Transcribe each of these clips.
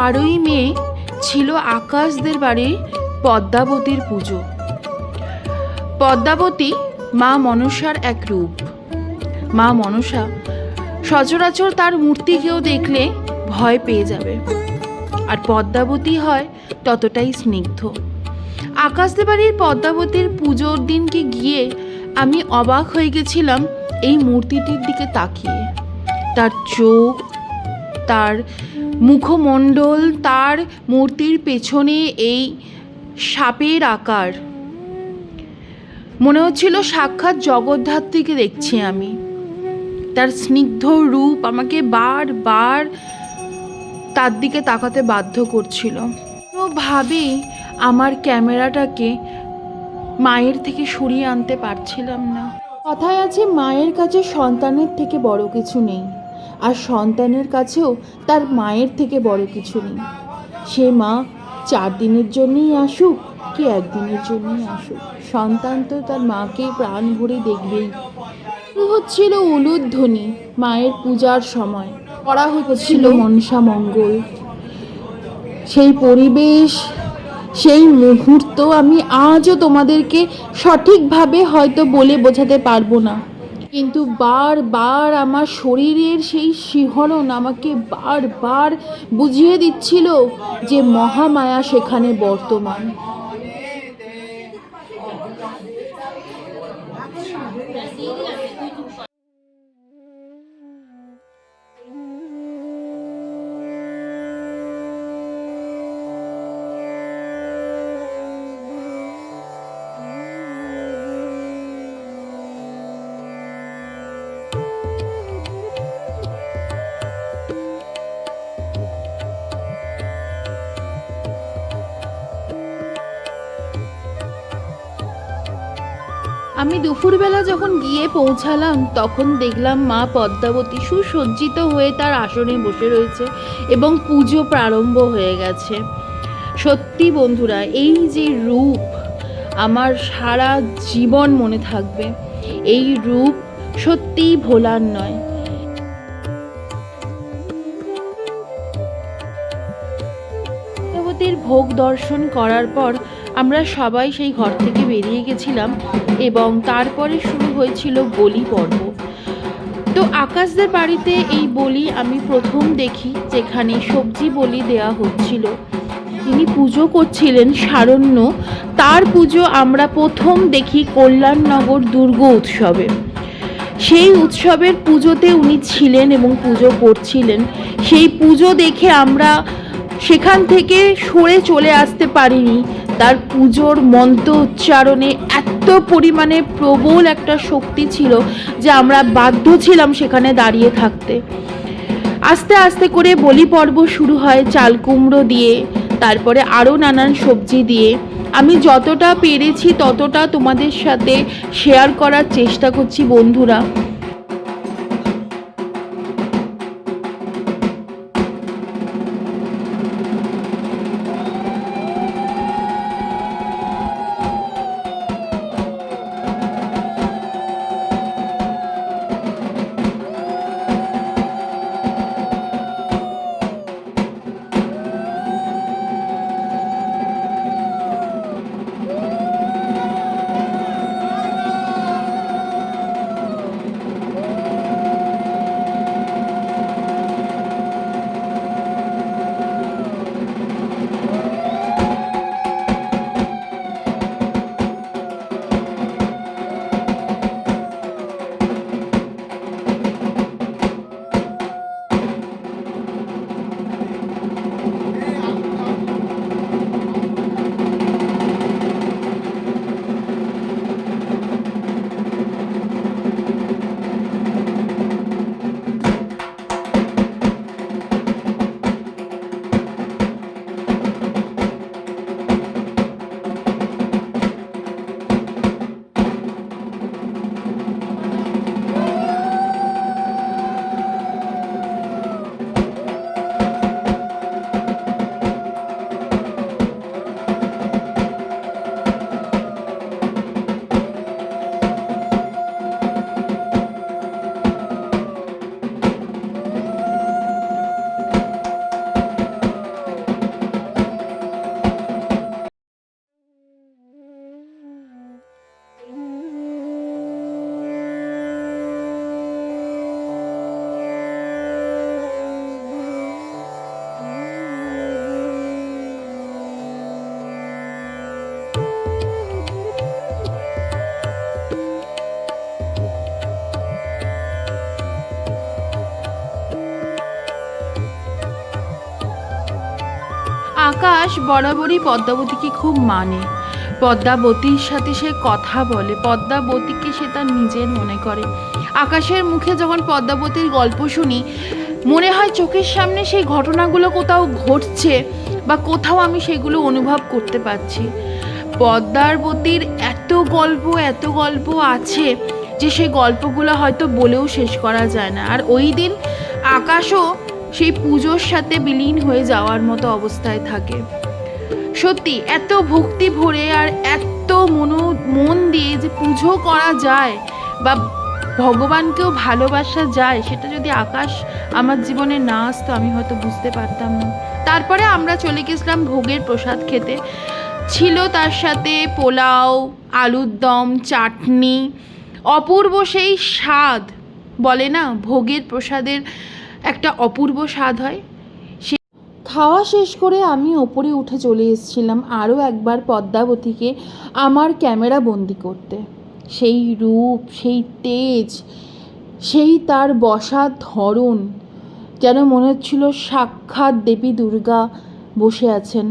12ই মে ছিল আকাশদের বাড়ির পদ্মাবতীর পুজো। পদ্মাবতী মা মনসার এক রূপ। মা মনসা সচরাচর তার মূর্তি কেউ দেখলে ভয় পেয়ে যাবে, আর পদ্মাবতী হয় ততটাই স্নিগ্ধ। আকাশদের বাড়ির পদ্মাবতীর পুজোর দিনকে গিয়ে আমি অবাক হয়ে গেছিলাম এই মূর্তিটির দিকে তাকিয়ে। তার চোখ, তার মুখমণ্ডল, তার মূর্তির পেছনে এই সাপের আকার, মনে হচ্ছিল সাক্ষাৎ জগদ্ধাত্রীকে দেখছি আমি। তার স্নিগ্ধ রূপ আমাকে বারবার তার দিকে তাকাতে বাধ্য করছিল। কোনোভাবেই আমার ক্যামেরাটাকে মায়ের থেকে সরিয়ে আনতে পারছিলাম না। কথায় আছে, মায়ের কাছে সন্তানের থেকে বড় কিছু নেই, আর সন্তানের কাছেও তার মায়ের থেকে বড় কিছু নেই। সে মা 4 দিনের জন্যই আসুক কি 1 দিনের জন্যই আসুক, সন্তান তো তার মাকে প্রাণ ভরে দেখবেই। হচ্ছিল উলুধ্বনি মায়ের পূজার সময়, করা হচ্ছিল মনসা মঙ্গল। সেই পরিবেশ, সেই মুহূর্ত আমি আজও তোমাদেরকে সঠিকভাবে হয়তো বলে বোঝাতে পারবো না, কিন্তু বারবার আমার শরীরের সেই শিহরণ আমাকে বারবার বুঝিয়ে দিচ্ছিল যে মহামায়া সেখানে বর্তমান। আমি দুপুরবেলা যখন গিয়ে পৌঁছালাম তখন দেখলাম মা পদ্মাবতী সুসজ্জিত হয়ে তার আসনে বসে রয়েছে এবং পুজো প্রারম্ভ হয়ে গেছে। সত্যি বন্ধুরা, এই যে রূপ আমার সারা জীবন মনে থাকবে। এই রূপ সত্যিই ভোলার নয়। পদ্মাবতীর ভোগ দর্শন করার পর আমরা সবাই সেই ঘর থেকে বেরিয়ে গেছিলাম এবং তারপরে শুরু হয়েছিল বলি পর্ব। তো আকাশদের বাড়িতে এই বলি আমি প্রথম দেখি, যেখানে সবজি বলি দেয়া হচ্ছিল। তিনি পুজো করছিলেন শারণ্য, তার পুজো আমরা প্রথম দেখি কল্যাণনগর দুর্গ উৎসবে। সেই উৎসবের পুজোতে উনি ছিলেন এবং পুজো করছিলেন। সেই পুজো দেখে আমরা সেখান থেকে সরে চলে আসতে পারিনি। তার পুজোর মন্ত্র উচ্চারণে এত পরিমাণে প্রবল একটা শক্তি ছিল যে আমরা বাধ্য ছিলাম সেখানে দাঁড়িয়ে থাকতে। আস্তে আস্তে করে বলি পর্ব শুরু হয় চাল কুমড়ো দিয়ে, তারপরে আরও নানান সবজি দিয়ে। আমি যতটা পেরেছি ততটা তোমাদের সাথে শেয়ার করার চেষ্টা করছি বন্ধুরা। আকাশ বরাবরই পদ্মাবতীকে খুব মানে, পদ্মাবতীর সাথে সে কথা বলে, পদ্মাবতীকে সে তার নিজের মনে করে। আকাশের মুখে যখন পদ্মাবতীর গল্প শুনি, মনে হয় চোখের সামনে সেই ঘটনাগুলো কোথাও ঘটছে বা কোথাও আমি সেগুলো অনুভব করতে পারছি। পদ্মাবতীর এত গল্প আছে যে সেই গল্পগুলো হয়তো বলেও শেষ করা যায় না। আর ওই দিন আকাশও সেই পুজোর সাথে বিলীন হয়ে যাওয়ার মতো অবস্থায় থাকে। সত্যি এত ভক্তি ভরে আর এত মন দিয়ে যে পুজো করা যায় বা ভগবানকেও ভালোবাসা যায়, সেটা যদি আকাশ আমার জীবনে না আসতো আমি হয়তো বুঝতে পারতাম না। তারপরে আমরা চলে গেছিলাম ভোগের প্রসাদ খেতে। ছিল তার সাথে পোলাও, আলুর দম, চাটনি, অপূর্ব সেই স্বাদ। বলে না ভোগের প্রসাদের একটা অপূর্ব স্বাদ হয়। সে খাওয়া শেষ করে আমি ওপরে উঠে চলে এসেছিলাম আরও একবার পদ্মাবতীকে আমার ক্যামেরা বন্দি করতে। সেই রূপ, সেই তেজ, সেই তার বসার ধরন, যেন মনে হচ্ছিল সাক্ষাৎ দেবী দুর্গা বসে আছেন।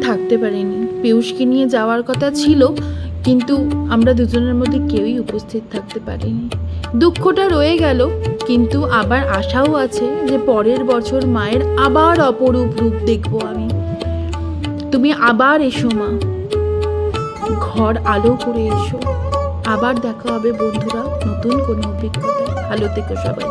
থাকতে পারিনি। পিয়ুষকে নিয়ে যাওয়ার কথা ছিল, কিন্তু আমরা দুজনের মধ্যে কেউই উপস্থিত থাকতে পারিনি। দুঃখটা রয়ে গেল, কিন্তু আবার আশাও আছে যে পরের বছর মায়ের আবার অপরূপ রূপ দেখবো আমি। তুমি আবার এসো মা, ঘর আলো করে এসো। আবার দেখা হবে বন্ধুরা নতুন কোনো অভিজ্ঞতায়। ভালো থেকো সবাই।